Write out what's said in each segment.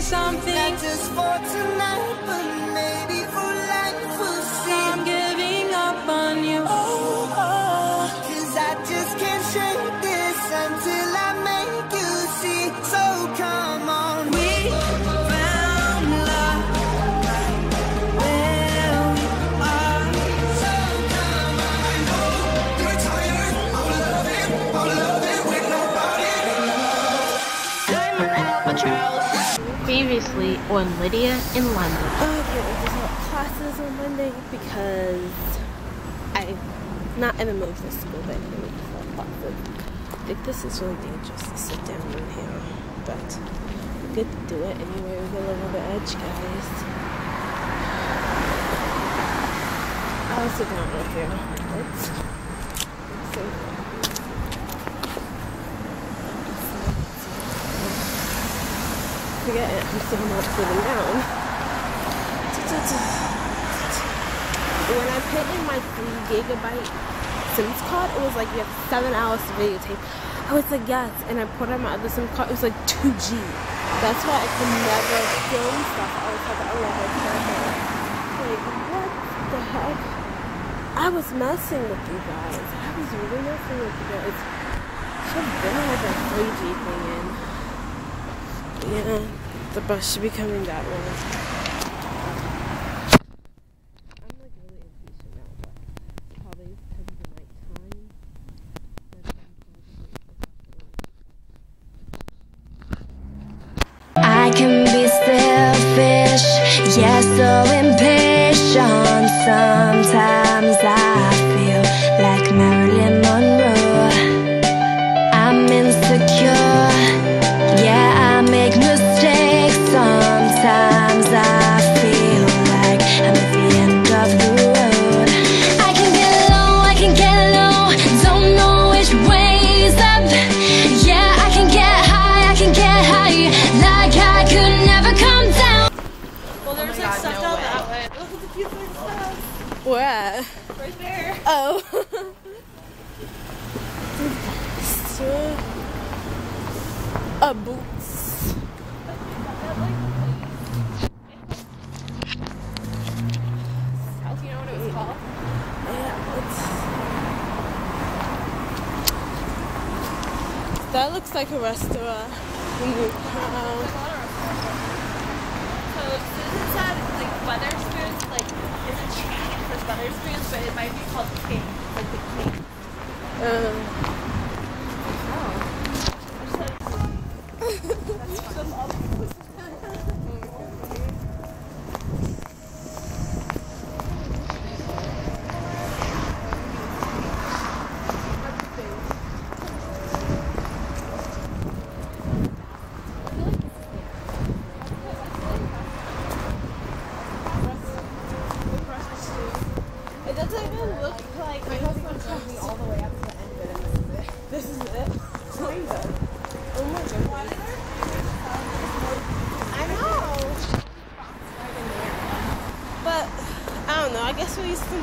something. Not just for tonight, but maybe for life. We'll see. I'm giving up on you. Cause I just can't shake this until I make you see. So come on. We found love where we are. So come on. I know you're tired of loving with nobody. Diamond albatross. Previously on Lydia in London. Okay, I just have classes on Monday because I'm not in the mood for school, but anyway, just have classes. I think this is really dangerous to sit down in here, but we could do it anyway. We get a little bit edge, guys. I'll sit down right here. Let's see. Forget it, I'm still not sitting down. When I put in my 3 gigabyte SIM card, it was like you have 7 hours to videotape. I was like, yes, and I put on my other SIM card, it was like 2G. That's why I could never film stuff. I was like, oh my god, like, what the heck? I was messing with you guys. I was really messing with you guys. Should have been like a 3G thing in. Yeah, the bus should be coming that way. I'm like really impatient now, but it's probably because of the night time. I can be selfish, yeah, so impatient. Sometimes I feel like Marilyn Monroe. I'm insecure, yeah, I make mistakes. Sometimes I feel like I'm at the end of the road. I can get low, don't know which way's up. Yeah, I can get high, like I could never come down. Well, there's like stuff down that way. Look at the cute little stuff. Where at? Right there. Oh. Boots. How do you know what it was called? That looks like a restaurant. So Susan said like Weatherspoons, like it's a chain for Weatherspoons, but it might be called King, like the King. It doesn't even look like my husband's coming all the way up to the end of it. This is it. Kind of. Oh my goodness. I know. But I don't know. I guess we used to know.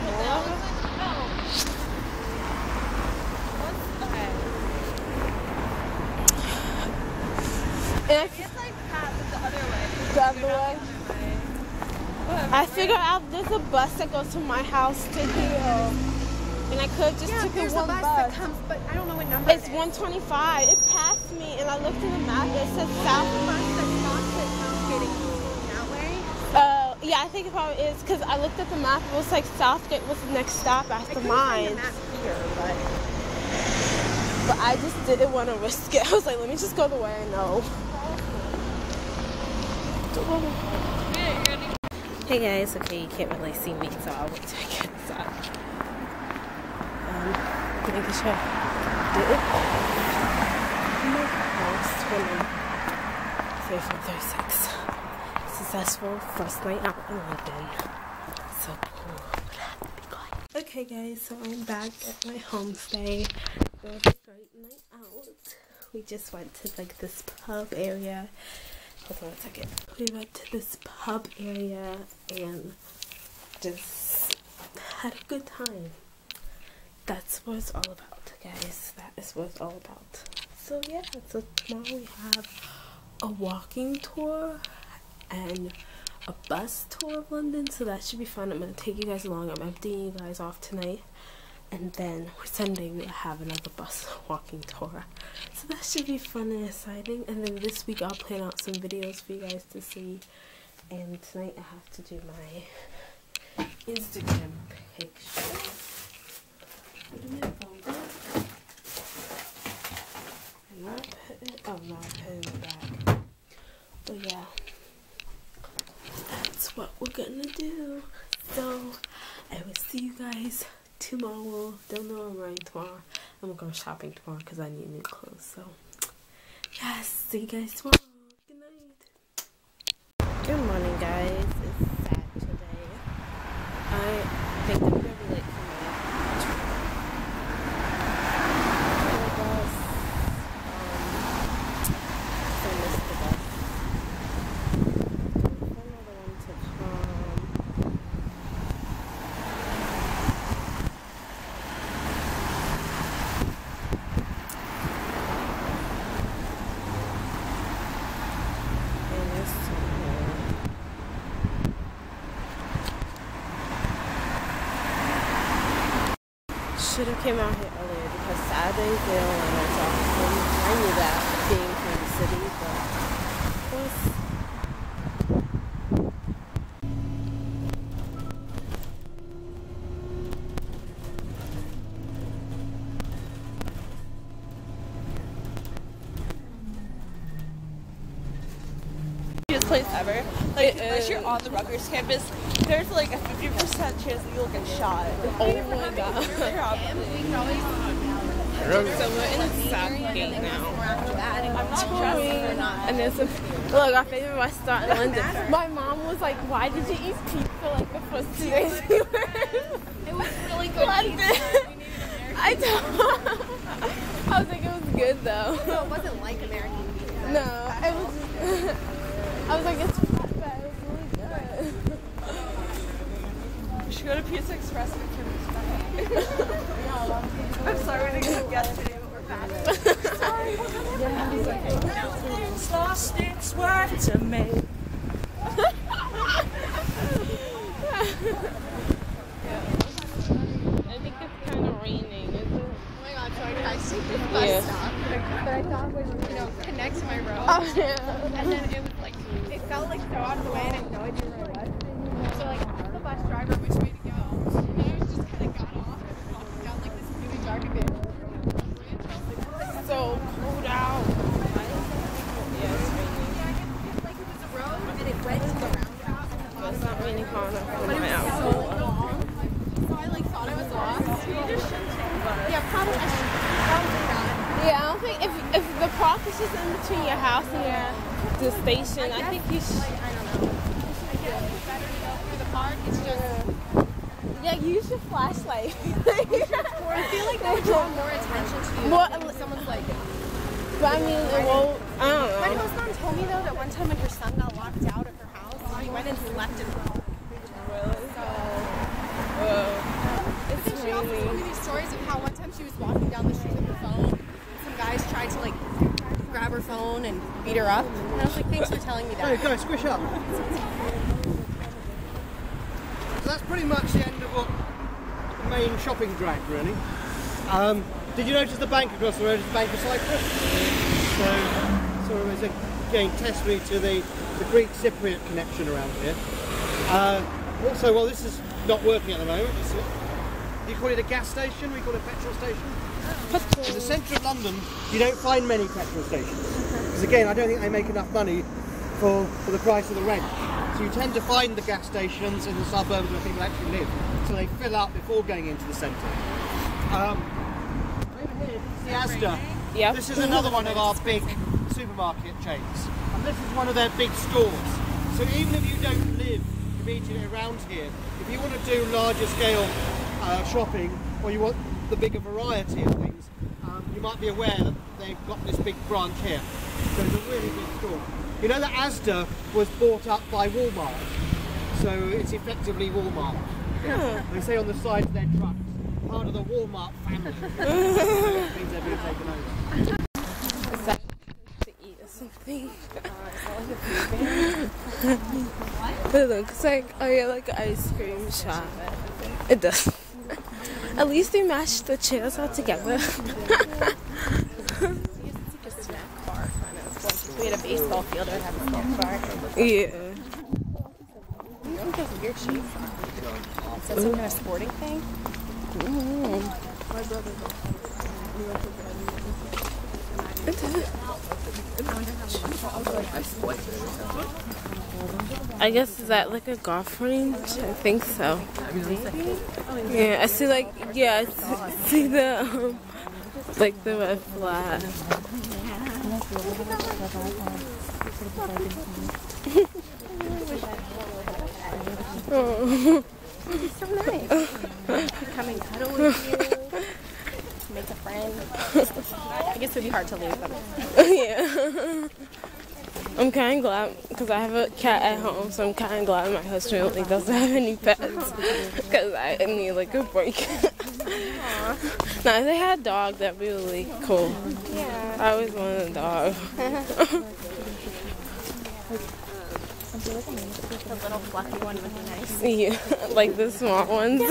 And It's like that, but the other way. the other way. I figured out there's a bus that goes from my house to here. And I could just took it one bus. That comes, but I don't know what number It's 125. It passed me and I looked in the map. It says south. Yeah, I think it probably is because I looked at the map. It was like Southgate was the next stop after mine. But I just didn't want to risk it. I was like, let me just go the way I know. Hey guys, okay, you can't really see me, so I'll wait till I get inside. Making sure I did it. My house, 3436. Successful first night out in London. So cool. Okay guys, so I'm back at my homestay. It was a great night out. We just went to like this pub area. Hold on a second. We went to this pub area and just had a good time. That's what it's all about, guys. That is what it's all about. So yeah, so tomorrow we have a walking tour and a bus tour of London, so that should be fun. I'm gonna take you guys along. I'm emptying you guys off tonight, and then Sunday we'll have another bus walking tour, so that should be fun and exciting. And then this week I'll plan out some videos for you guys to see, and tonight I have to do my Instagram picture. Where did my phone go? I'm not putting it, oh no, I put it in the bag. But yeah, that's what we're gonna do. So I will see you guys tomorrow. Don't know what I'm wearing tomorrow. I'm going shopping tomorrow because I need new clothes. So yes, see you guys tomorrow. Good night. Good morning, guys. It's Saturday. I think I'm gonna be late for my bus. I missed the bus. Another one to come. And it's should have came out here earlier because Saturdays they don't let us off. I knew that being from the city, but of course. Place ever. Like, unless you're on the Rutgers campus, there's like a 50% chance that you'll get shot. Oh my god. So we're in the South Gate now. I'm not dressed or not. And there's a look, our favorite restaurant in London. My mom was like, "Why did you eat pizza like the first 2 days we were It was really good. London?" I was like, it was good though. So it wasn't like American pizza. No, it was. I was like, it's not bad. It was really good. We should go to Pizza Express and return this back. I'm sorry we didn't come yesterday, but we're back. Sorry. It's lost its worth to me. I think it's kind of raining, is it? Oh my god, so I tried to take this bus stop that I thought would, connect to my road. Oh yeah. And then it was like, it felt like so out of the way and I had no idea where I was. So like, I asked the bus driver which way to go. And then I was just kind of got off and walked down like this really dark bit. So cold out. Yeah, it's raining. Yeah, it's like it was a road and it went to the roundabout. But it's not raining hard enough for But it my was outfit. so long. So I like thought I was lost. Yeah, probably not. Yeah, I don't think if the park is just in between your house and the station, I think you should. I don't know. I guess it's better to go through the park. It's just. Yeah, use your flashlight. I feel like that would draw more attention to you. More- If someone's like. But I mean, it won't. I My don't know. host mom told me though that one time when her son got locked out of her house, he went and slept in her home. Really? So. It's She also told me raining. these stories of how one time she was walking down the street with her phone. Some guys tried to like grab her phone and beat her up. And I was like, thanks for telling me Hey, that. guys, squish up. So that's pretty much the end of what the main shopping drag, really. Did you notice the bank across the road is the Bank of Cyprus? So it was again testimony to the Greek Cypriot connection around here. Also, well, this is not working at the moment. You call it a gas station, we call it a petrol station. In the centre of London, you don't find many petrol stations. Because again, I don't think they make enough money for the price of the rent. So you tend to find the gas stations in the suburbs where people actually live. So they fill up before going into the centre. Over here, this is the Asda. Yep. This is another one of our big supermarket chains. And this is one of their big stores. So even if you don't live immediately around here, if you want to do larger scale shopping, or you want the bigger variety of things, you might be aware that they've got this big branch here. So it's a really big store. You know that Asda was bought up by Walmart, so it's effectively Walmart. Yeah. They say on the side of their trucks, part of the Walmart family. Things they're being taken over. Is that to eat or something? It looks like, oh yeah, like an ice cream shop. It does. At least they matched the chairs all together. We had a baseball field or have a snack bar. Yeah. I think those weird shapes are. Is that some kind of sporting thing? I guess, is that like a golf range? I think so. Yeah, I see like, yeah, I see the, like the red flag. Oh. It's so nice. Come and cuddle with you. Make a friend. I guess it would be hard to leave them. Yeah. I'm kind of glad, because I have a cat at home, so I'm kind of glad my husband like doesn't have any pets, because I need like a break. Now, if they had a dog, that'd be really cool. Yeah. I always wanted a dog. The little fluffy one would be nice. Yeah, like the small ones.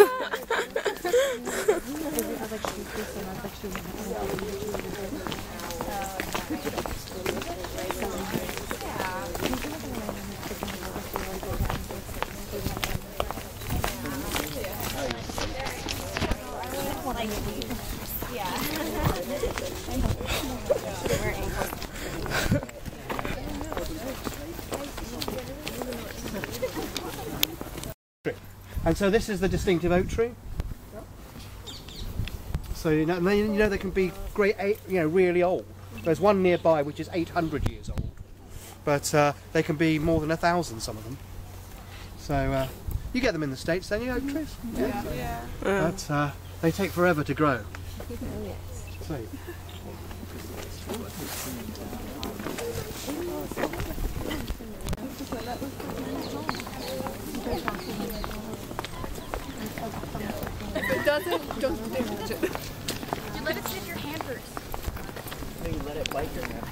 And so this is the distinctive oak tree. So you know they can be great, really old. There's one nearby which is 800 years old, but they can be more than 1,000. Some of them. So you get them in the States, don't you, oak trees? Yeah. But they take forever to grow. So. If it doesn't, don't touch it. You let it sit in your hand first. Then you let it bite your hand.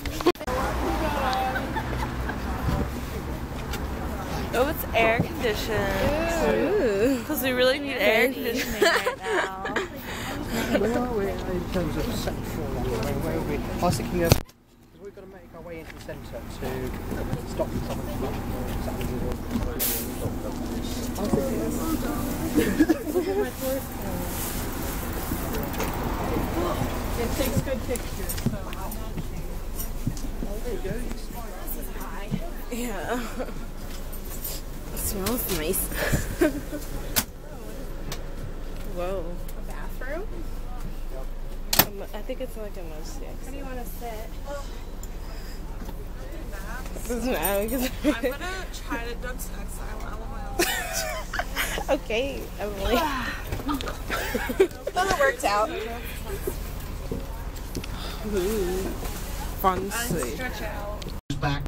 Oh, it's air conditioned. Because we really need air conditioning right now. Where are we in terms of central London? Where are we? I was thinking of, we've got to make our way into the centre to stop someone from It takes good pictures. So. There you go. Yeah. It smells nice. Whoa. A bathroom? I think it's like a no stick. How do you want to sit? Doesn't matter because I'm gonna try to duck's exile. okay, Emily. Well, it worked out. Fancy. Stretch out. Back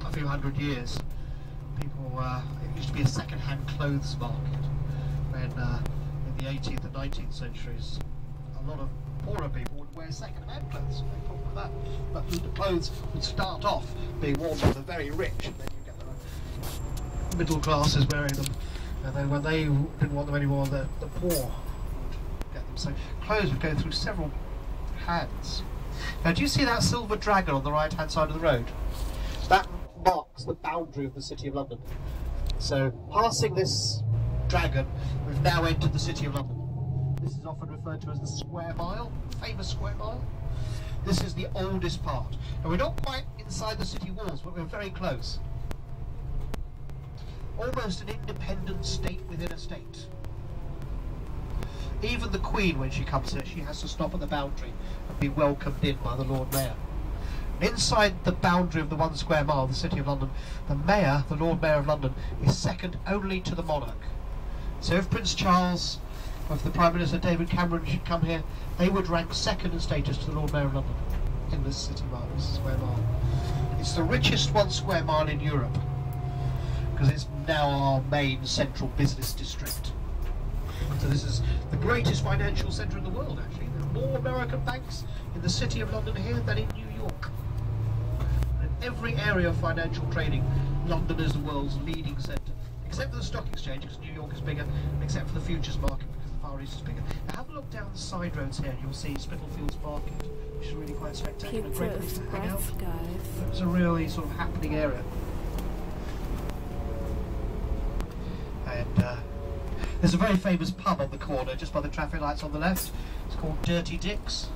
a few hundred years, people, it used to be a second-hand clothes market when in the 18th and 19th centuries a lot of poorer people would wear second-hand clothes. No problem with that. But the clothes would start off being worn by the very rich, and then you get the middle classes wearing them, and then when they didn't want them anymore, the poor would get them. So clothes would go through several hands. Now, do you see that silver dragon on the right-hand side of the road? That marks the boundary of the City of London. So, passing this dragon, we've now entered the City of London. This is often referred to as the Square Mile, famous Square Mile. This is the oldest part. And we're not quite inside the city walls, but we're very close. Almost an independent state within a state. Even the Queen, when she comes here, she has to stop at the boundary and be welcomed in by the Lord Mayor. Inside the boundary of the 1 square mile, the City of London, the Mayor, the Lord Mayor of London, is second only to the monarch. So if Prince Charles, or if the Prime Minister David Cameron should come here, they would rank second in status to the Lord Mayor of London in this city mile, this square mile. It's the richest 1 square mile in Europe, because it's now our main central business district. So this is the greatest financial centre in the world, actually. There are more American banks in the City of London here than in New York. And in every area of financial trading, London is the world's leading centre. Except for the stock exchange, because New York is bigger, and except for the futures market, because the Far East is bigger. Now have a look down the side roads here, and you'll see Spitalfields Market, which is really quite spectacular. Pizza Great place to hang out. Express, guys. It's a really sort of happening area. And there's a very famous pub on the corner, just by the traffic lights on the left. It's called Dirty Dick's.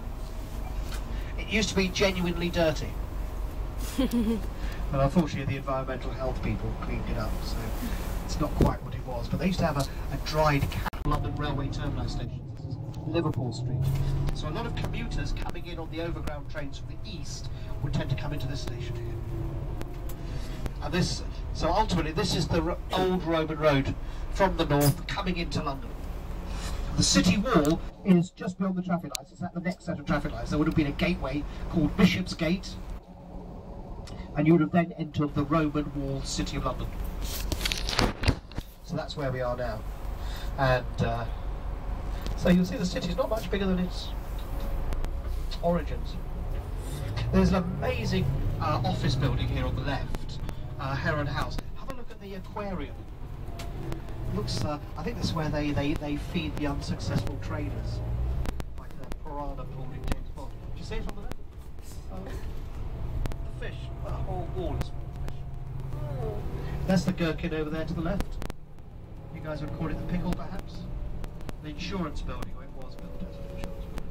It used to be genuinely dirty. But unfortunately the environmental health people cleaned it up, so it's not quite what it was. But they used to have a dried cat London Railway terminus station. This is Liverpool Street. So a lot of commuters coming in on the overground trains from the east would tend to come into this station here. And this, so ultimately this is the old Roman road from the north coming into London. The city wall is just beyond the traffic lights. It's at the next set of traffic lights. There would have been a gateway called Bishopsgate, and you would have then entered the Roman walled city of London. So that's where we are now. And so you'll see the city's not much bigger than its origins. There's an amazing office building here on the left, Heron House. Have a look at the aquarium. Looks, I think this is where they feed the unsuccessful traders, like a piranha pool in James Bond. Did you see it on the left? The fish, the whole wall is full of fish. That's the gherkin over there to the left. You guys would call it the pickle, perhaps? The insurance building, or it was built as an insurance building.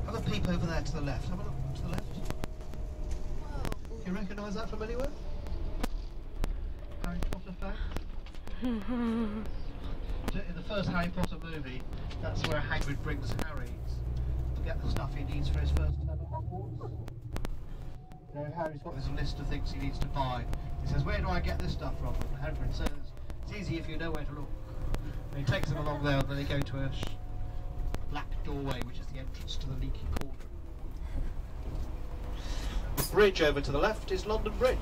Have a peep over there to the left. Have a look to the left. Do you recognise that from anywhere? Harry Potter fan? In the first Harry Potter movie, that's where Hagrid brings Harry to get the stuff he needs for his first term at Hogwarts. You know, Harry's got this list of things he needs to buy. He says, "Where do I get this stuff from?" And Hagrid says, "It's easy if you know where to look." And he takes them along there, and then they go to a black doorway, which is the entrance to the leaky cauldron. The bridge over to the left is London Bridge.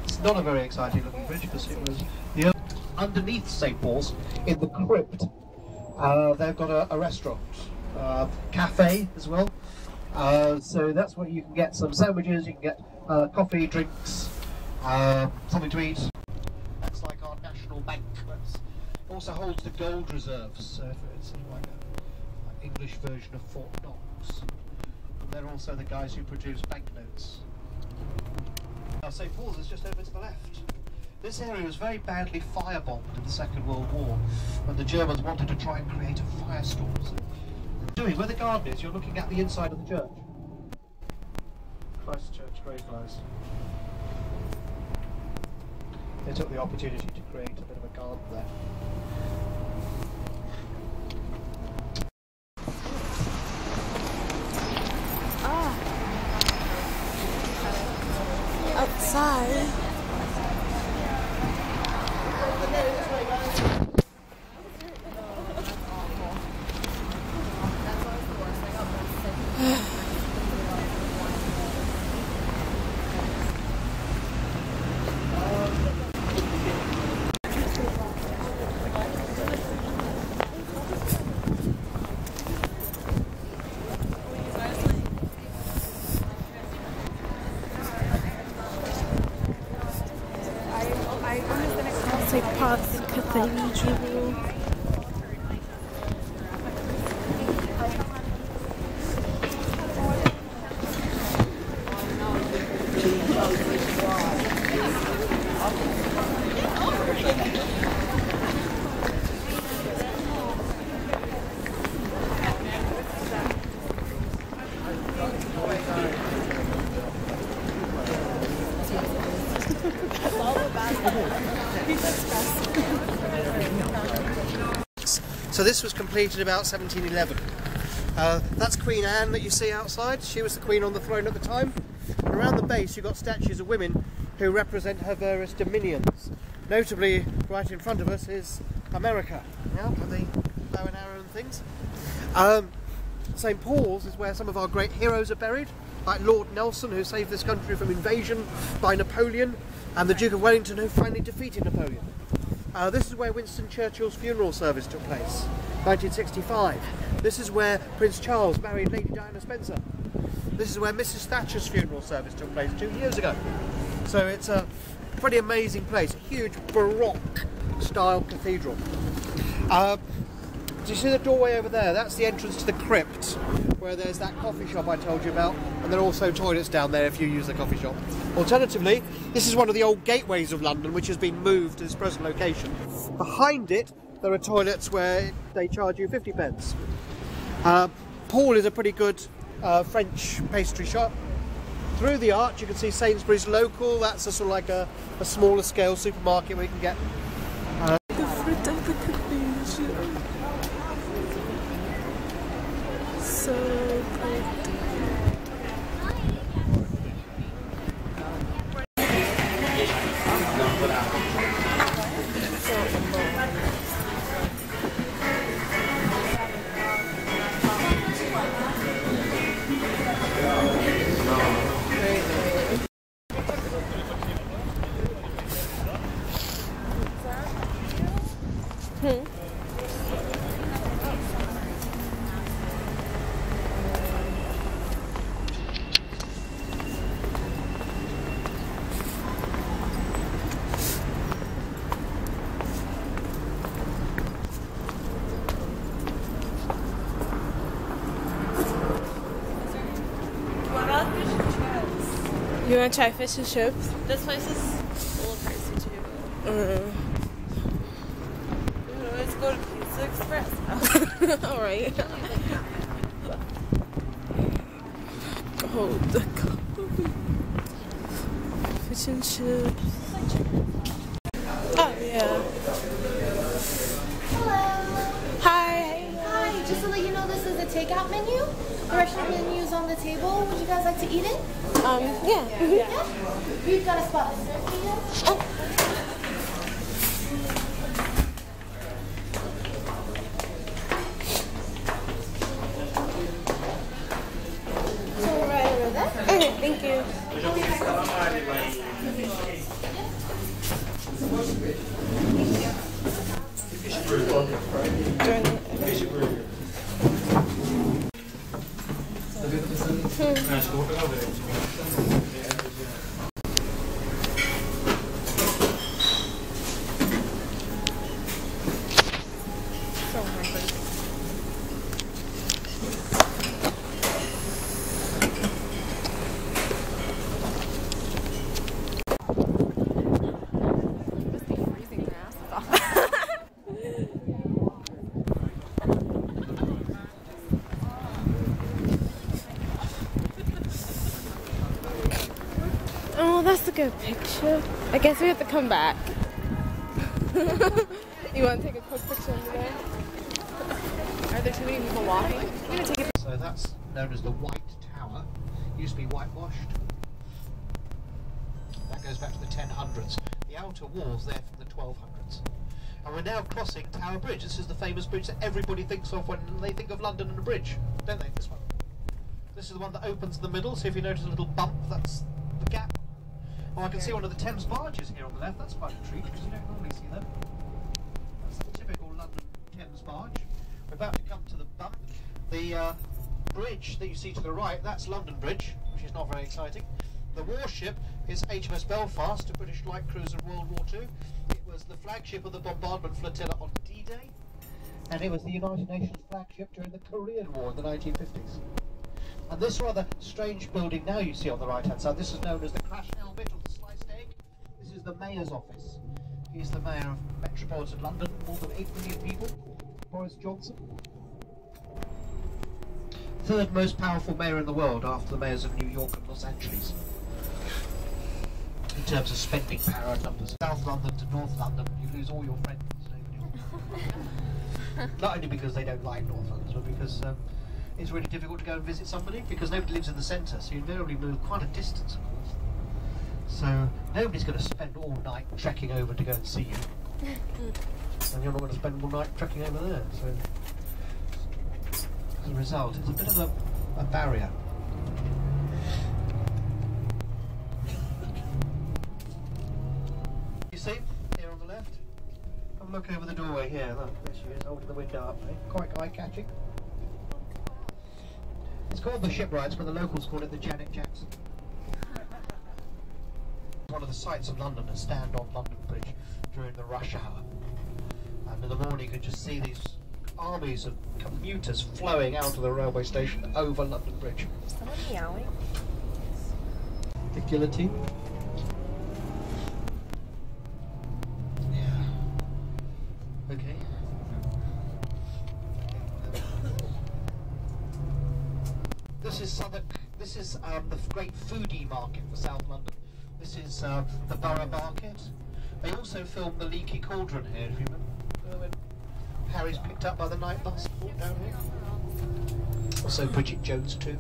It's not a very exciting looking bridge because it was the underneath St Paul's in the crypt. They've got a restaurant, cafe as well. So that's where you can get some sandwiches, you can get coffee, drinks, something to eat. That's like our national bank. It also holds the gold reserves, so it's sort of like an English version of Fort Knox. They're also the guys who produce banknotes. Now St Paul's is just over to the left. This area was very badly firebombed in the Second World War, when the Germans wanted to try and create a firestorm. So, where the garden is, you're looking at the inside of the church. Christ Church, Greyfriars. They took the opportunity to create a bit of a garden there. Outside. Cathedral. So this was completed about 1711. That's Queen Anne that you see outside. She was the queen on the throne at the time. And around the base you've got statues of women who represent her various dominions. Notably, right in front of us is America, yeah, with the bow and arrow and things. St Paul's is where some of our great heroes are buried, like Lord Nelson, who saved this country from invasion by Napoleon, and the Duke of Wellington, who finally defeated Napoleon. This is where Winston Churchill's funeral service took place, 1965. This is where Prince Charles married Lady Diana Spencer. This is where Mrs Thatcher's funeral service took place 2 years ago. So it's a pretty amazing place, a huge Baroque style cathedral. Do you see the doorway over there? That's the entrance to the crypt, where there's that coffee shop I told you about, and there are also toilets down there if you use the coffee shop. Alternatively, this is one of the old gateways of London, which has been moved to its present location. Behind it, there are toilets where they charge you 50 pence. Paul is a pretty good French pastry shop. Through the arch you can see Sainsbury's Local. That's a sort of like a smaller scale supermarket where you can get the fruit of the cathedral. So pretty. You want to try fish and chips? This place is a little pricey too. Let's go to Pizza Express. Alright. Oh, the fish and chips. Oh, yeah. Hello. Hi. Hi. Just to let you know, this is a takeout menu. The restaurant menu is on the table. Would you guys like to eat it? Yeah. Yeah. We've got a spot to serve for you. Oh. So right over there. Okay, thank you. Oh, that's a good picture. I guess we have to come back. You want to take a quick picture over there? Are there too many people walking? I'm gonna take a So that's known as the White Tower. It used to be whitewashed. That goes back to the 1000s. The outer wall's there from the 1200s. And we're now crossing Tower Bridge. This is the famous bridge that everybody thinks of when they think of London and a bridge, don't they? This one. This is the one that opens in the middle, so if you notice a little bump, that's the gap. Oh, I can see one of the Thames barges here on the left. That's quite a treat, because you don't normally see them. That's the typical London Thames barge. We're about to come to the bump. The bridge that you see to the right, that's London Bridge, which is not very exciting. The warship is HMS Belfast, a British light cruiser in World War II. It was the flagship of the bombardment flotilla on D-Day, and it was the United Nations flagship during the Korean War in the 1950s. And this rather strange building now you see on the right-hand side, this is known as the crash helmet or the sliced egg. This is the Mayor's office. He's the Mayor of Metropolitan London, more than 8 million people, Boris Johnson. Third most powerful mayor in the world after the mayors of New York and Los Angeles. In terms of spending power numbers. South London to North London, you lose all your friends. Not only because they don't like North London, but because it's really difficult to go and visit somebody because nobody lives in the centre, so you invariably move quite a distance, of course. So nobody's going to spend all night trekking over to go and see you, and you're not going to spend all night trekking over there. So as a result. It's a bit of a barrier. You see, here on the left? Have a look over the doorway here. Look, there she is, holding the window up. Eh? Quite eye-catching. It's called the Shipwrights, but the locals call it the Janet Jackson. One of the sights of London is stand on London Bridge during the rush hour. And in the morning you can just see these armies of commuters flowing out of the railway station over London Bridge. Someone meowing. The guillotine. Yeah. Okay. This is Southwark. This is the great foodie market for South London. This is the Borough Market. They also filmed the Leaky Cauldron here, if you remember, when Harry's picked up by the night bus down here. Also Bridget Jones too.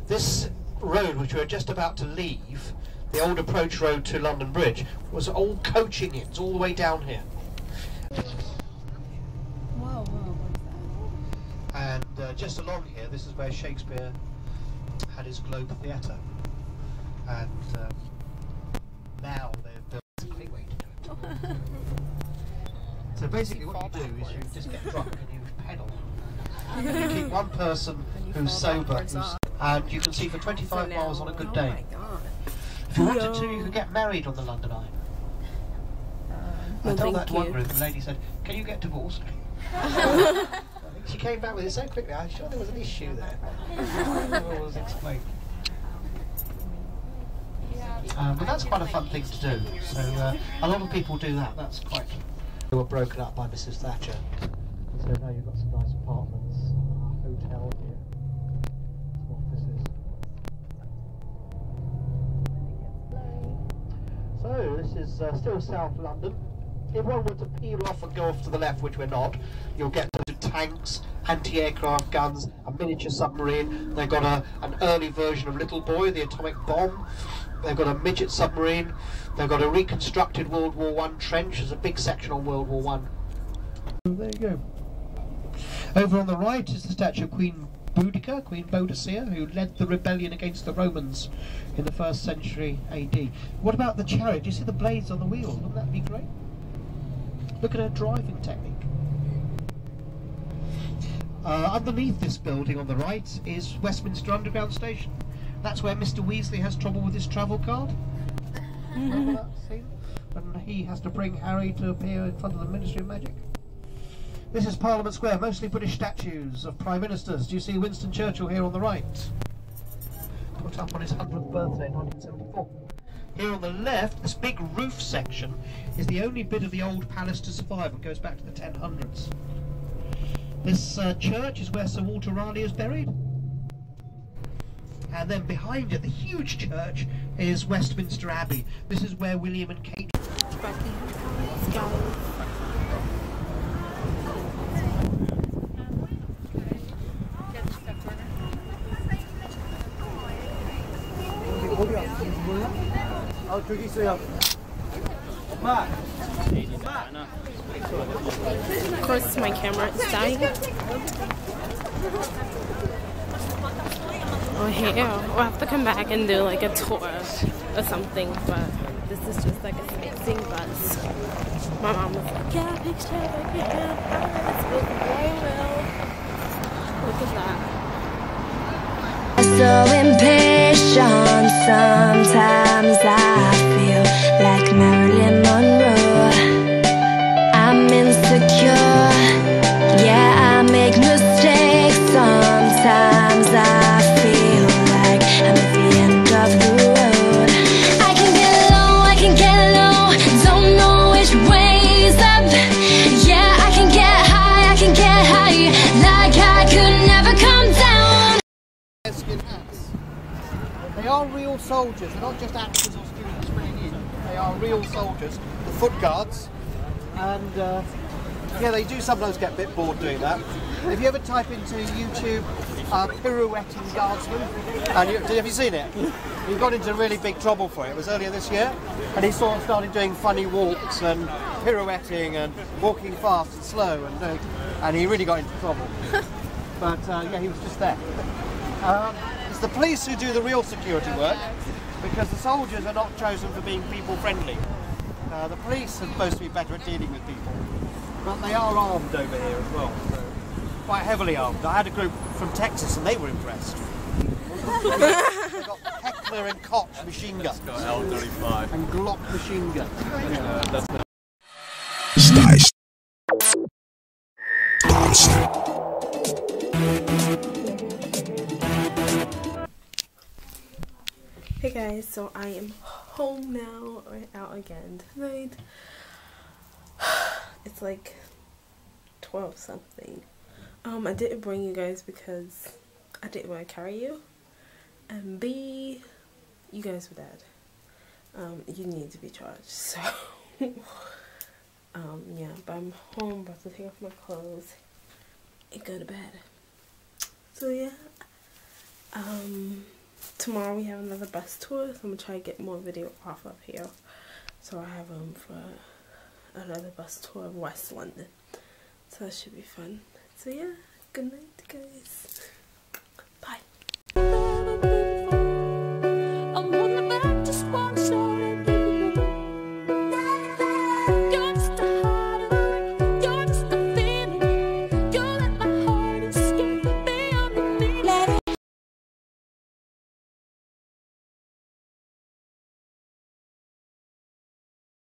This road, which we're just about to leave, the old approach road to London Bridge, was all coaching inns all the way down here. Whoa, And just along here, this is where Shakespeare had his Globe Theatre. And now they've built a great way to do it. So basically what you do is you just get drunk and you pedal. And you keep one person who's sober, and you can see for 25 miles on a good day. Oh my god. If you wanted to, you could get married on the London Eye. I told that to one group, and the lady said, "Can you get divorced?" She came back with it so quickly, I'm sure there was an issue there. It was explained. But that's quite a fun thing to do. So a lot of people do that. That's quite. They were broken up by Mrs. Thatcher. So now you've got some nice apartments, hotel here, some offices. So this is still South London. If one were to peel off and go off to the left, which we're not, you'll get to tanks, anti-aircraft guns, a miniature submarine. They've got an early version of Little Boy, the atomic bomb. They've got a midget submarine. They've got a reconstructed World War I trench. There's a big section on World War I. There you go. Over on the right is the statue of Queen Boudica, Queen Boadicea, who led the rebellion against the Romans in the 1st century AD. What about the chariot? Do you see the blades on the wheels? Wouldn't that be great? Look at her driving technique. Underneath this building on the right is Westminster Underground Station. That's where Mr. Weasley has trouble with his travel card. Remember that scene? When he has to bring Harry to appear in front of the Ministry of Magic. This is Parliament Square, mostly British statues of Prime Ministers. Do you see Winston Churchill here on the right? Put up on his 100th birthday in 1974. Here on the left, this big roof section is the only bit of the old palace to survive and goes back to the 1000s. This church is where Sir Walter Raleigh is buried. And then behind it, the huge church, is Westminster Abbey. This is where William and Kate... Oh, tricky stuff. Mark. Of course, my camera is dying. Oh, here. We'll have to come back and do like a tour or something, but this is just like a sightseeing bus. My mom was like, yeah, picture, yeah, it's good, very well. Look at that. So impatient, sometimes I feel like Marilyn Monroe. I'm insecure, yeah, I make mistakes. Sometimes I feel like I'm at the end of the road. I can get low, don't know which way's up. Yeah, I can get high, like I could never come down. They are real soldiers, they're not just actors or students spraying in. They are real soldiers, the foot guards. And yeah, they do sometimes get a bit bored doing that. If you ever type into YouTube pirouetting guardsman, and have you seen it? He got into really big trouble for it. It was earlier this year, and he sort of started doing funny walks and pirouetting and walking fast and slow and and he really got into trouble. But yeah, he was just there. It's the police who do the real security work, because the soldiers are not chosen for being people friendly. The police are supposed to be better at dealing with people, but they are armed over here as well, so quite heavily armed. I had a group from Texas and they were impressed. They've got Heckler and Koch machine gun. Got L35 and Glock machine gun. That's Hey guys, so I am home now, or out again tonight. It's like 12 something. I didn't bring you guys because I didn't want to carry you, and B, you guys were dead. You need to be charged, so yeah, but I'm home, about to take off my clothes and go to bed. So yeah, tomorrow we have another bus tour, so I'm gonna try to get more video off of here, so I have room for another bus tour of West London, so that should be fun. So yeah, good night guys, bye.